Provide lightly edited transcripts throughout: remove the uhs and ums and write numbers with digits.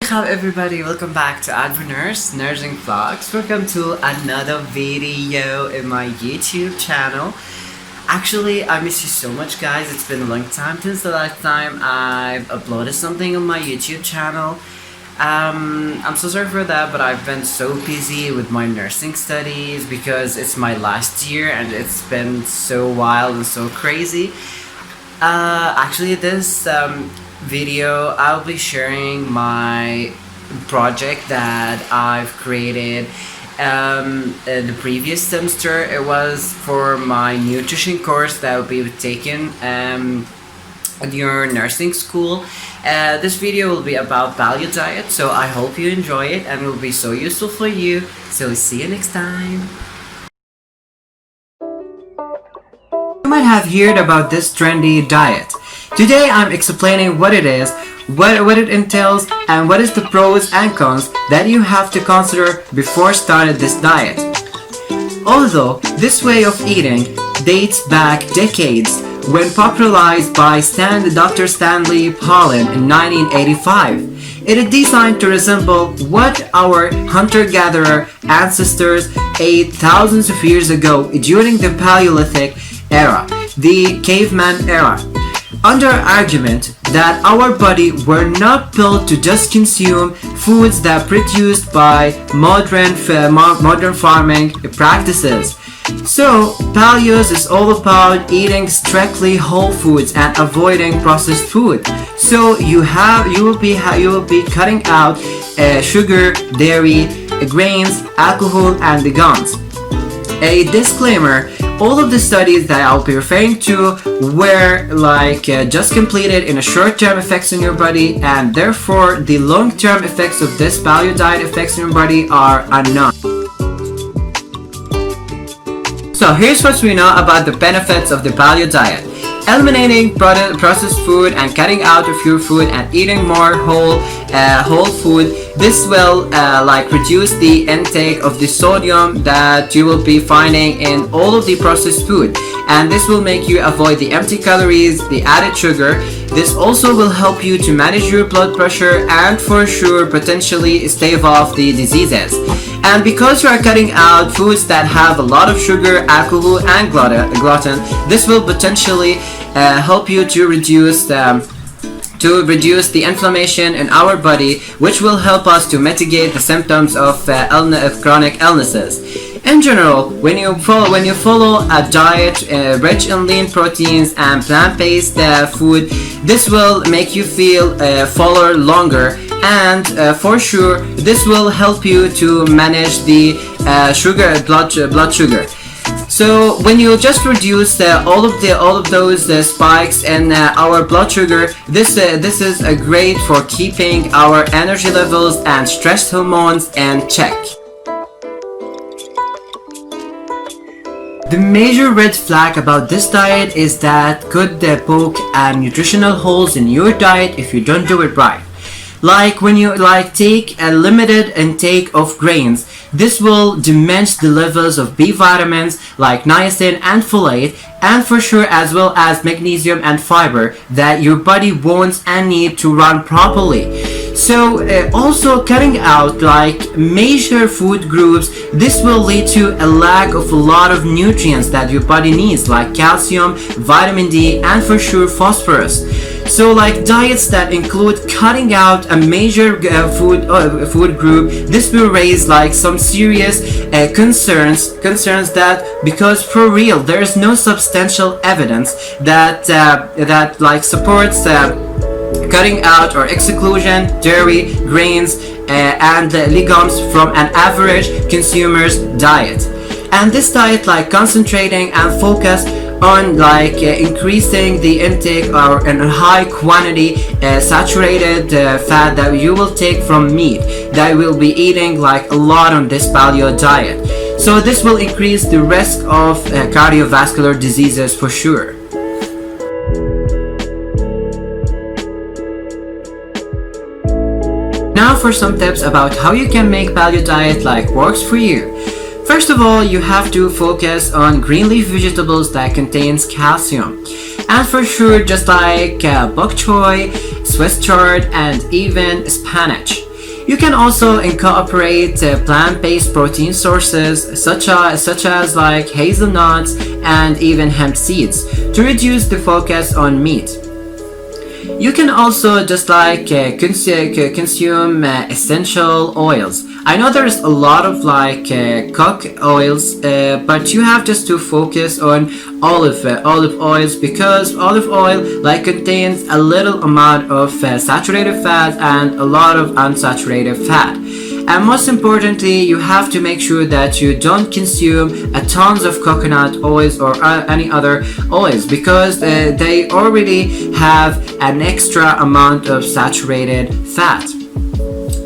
Hello everybody, welcome back to Advocnurse Nursing Vlogs. Welcome to another video in my YouTube channel. Actually, I miss you so much guys. It's been a long time since the last time I've uploaded something on my YouTube channel. I'm so sorry for that, but I've been so busy with my nursing studies because it's my last year and it's been so wild and so crazy. Actually this video I'll be sharing my project that I've created the previous semester. It was for my nutrition course that will be taken at your nursing school. This video will be about Paleo Diet, so I hope you enjoy it and it will be so useful for you. So see you next time. You might have heard about this trendy diet. Today I'm explaining what it is, what it entails, and what is the pros and cons that you have to consider before starting this diet. Although this way of eating dates back decades, when popularized by Dr. Stanley Pollan in 1985, it is designed to resemble what our hunter-gatherer ancestors ate thousands of years ago during the Paleolithic era, the caveman era. Under argument that our body were not built to just consume foods that produced by modern farming practices. So paleos is all about eating strictly whole foods and avoiding processed food. So you will be cutting out sugar, dairy, grains, alcohol, and the gums. A disclaimer: all of the studies that I'll be referring to were just completed in a short-term effects on your body, and therefore the long-term effects of this paleo diet effects on your body are unknown. So here's what we know about the benefits of the paleo diet. Eliminating processed food and cutting out of your food and eating more whole food. This will reduce the intake of the sodium that you will be finding in all of the processed food, and this will make you avoid the empty calories, the added sugar. This also will help you to manage your blood pressure and for sure potentially stave off the diseases. And because you are cutting out foods that have a lot of sugar, alcohol, and gluten, this will potentially help you to reduce the inflammation in our body, which will help us to mitigate the symptoms of chronic illnesses. In general, when you follow a diet rich in lean proteins and plant-based food, this will make you feel fuller longer, and for sure this will help you to manage the blood sugar. So when you just reduce all of those spikes in our blood sugar, this is great for keeping our energy levels and stress hormones in check. The major red flag about this diet is that could poke nutritional holes in your diet if you don't do it right. Like when you take a limited intake of grains, this will diminish the levels of B vitamins like niacin and folate, and for sure as well as magnesium and fiber that your body wants and need to run properly. So also cutting out major food groups, this will lead to a lack of a lot of nutrients that your body needs, like calcium, vitamin D, and for sure phosphorus. So diets that include cutting out a major food group, this will raise some serious concerns that, because for real there is no substantial evidence that supports cutting out or exclusion dairy, grains, and legumes from an average consumer's diet. And this diet concentrating and focus on increasing the intake or in high quantity saturated fat that you will take from meat that will be eating a lot on this paleo diet. So this will increase the risk of cardiovascular diseases for sure. Now for some tips about how you can make paleo diet works for you. First of all, you have to focus on green leaf vegetables that contains calcium. And for sure, just like bok choy, Swiss chard, and even spinach. You can also incorporate plant-based protein sources such as like hazelnuts and even hemp seeds to reduce the focus on meat. You can also just like consume essential oils. I know there's a lot of like cook oils, but you have just to focus on olive oils, because olive oil like contains a little amount of saturated fat and a lot of unsaturated fat. And most importantly, you have to make sure that you don't consume a tons of coconut oils or any other oils, because they already have an extra amount of saturated fat.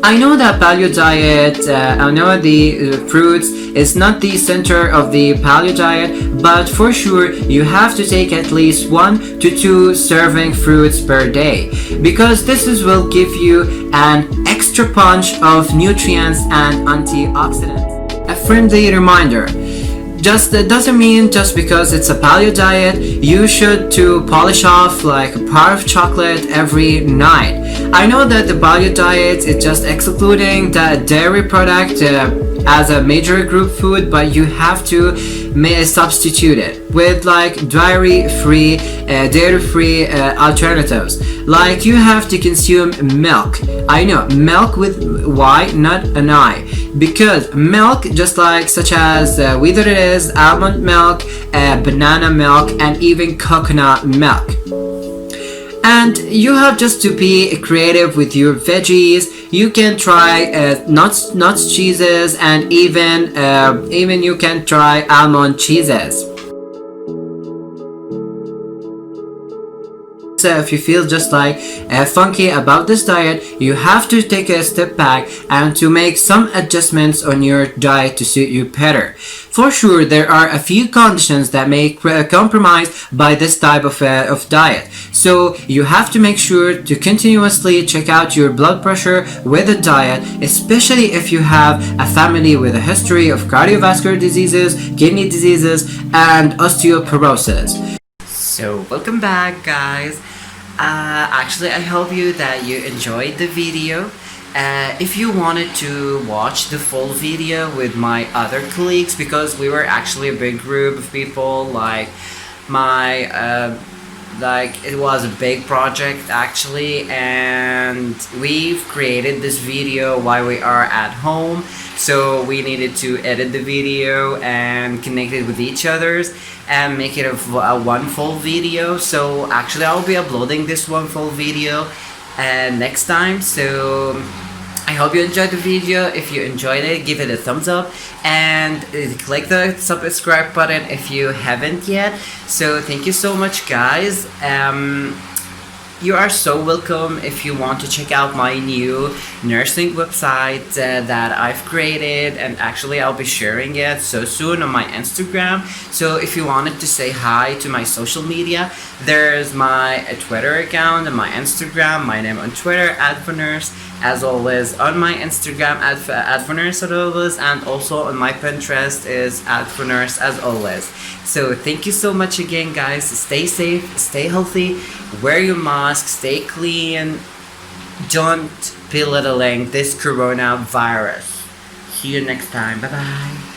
I know that paleo diet, I know the fruits is not the center of the paleo diet, but for sure you have to take at least 1 to 2 serving fruits per day, because will give you an extra punch of nutrients and antioxidants. A friendly reminder. Just that doesn't mean just because it's a paleo diet you should to polish off like a bar of chocolate every night. I know that the paleo diet is just excluding the dairy product as a major group food, but you have to substitute it with like dairy-free alternatives. Like you have to consume milk. I know, milk with Y, not an I, because milk, just like such as whether it is almond milk, banana milk, and even coconut milk. And you have just to be creative with your veggies. You can try nuts, cheeses, and even you can try almond cheeses. So if you feel just like funky about this diet, you have to take a step back and to make some adjustments on your diet to suit you better. For sure, there are a few conditions that may compromise by this type of diet. So you have to make sure to continuously check out your blood pressure with a diet, especially if you have a family with a history of cardiovascular diseases, kidney diseases, and osteoporosis. So welcome back, guys. Actually, I hope that you enjoyed the video. If you wanted to watch the full video with my other colleagues, because we were actually a big group of people, like it was a big project actually, and we've created this video while we are at home, so we needed to edit the video and connect it with each other's and make it a one full video. So actually I'll be uploading this one full video next time. So I hope you enjoyed the video. If you enjoyed it, give it a thumbs up and click the subscribe button if you haven't yet. So thank you so much, guys. You are so welcome if you want to check out my new nursing website that I've created, and actually I'll be sharing it so soon on my Instagram. So if you wanted to say hi to my social media, there's my Twitter account and my Instagram, my name on Twitter, Advocnurse, as always, on my Instagram, Advocnurse as always, and also on my Pinterest is Advocnurse as always. So thank you so much again, guys. Stay safe, stay healthy, wear your mask, stay clean, don't belittling this coronavirus. See you next time. Bye bye.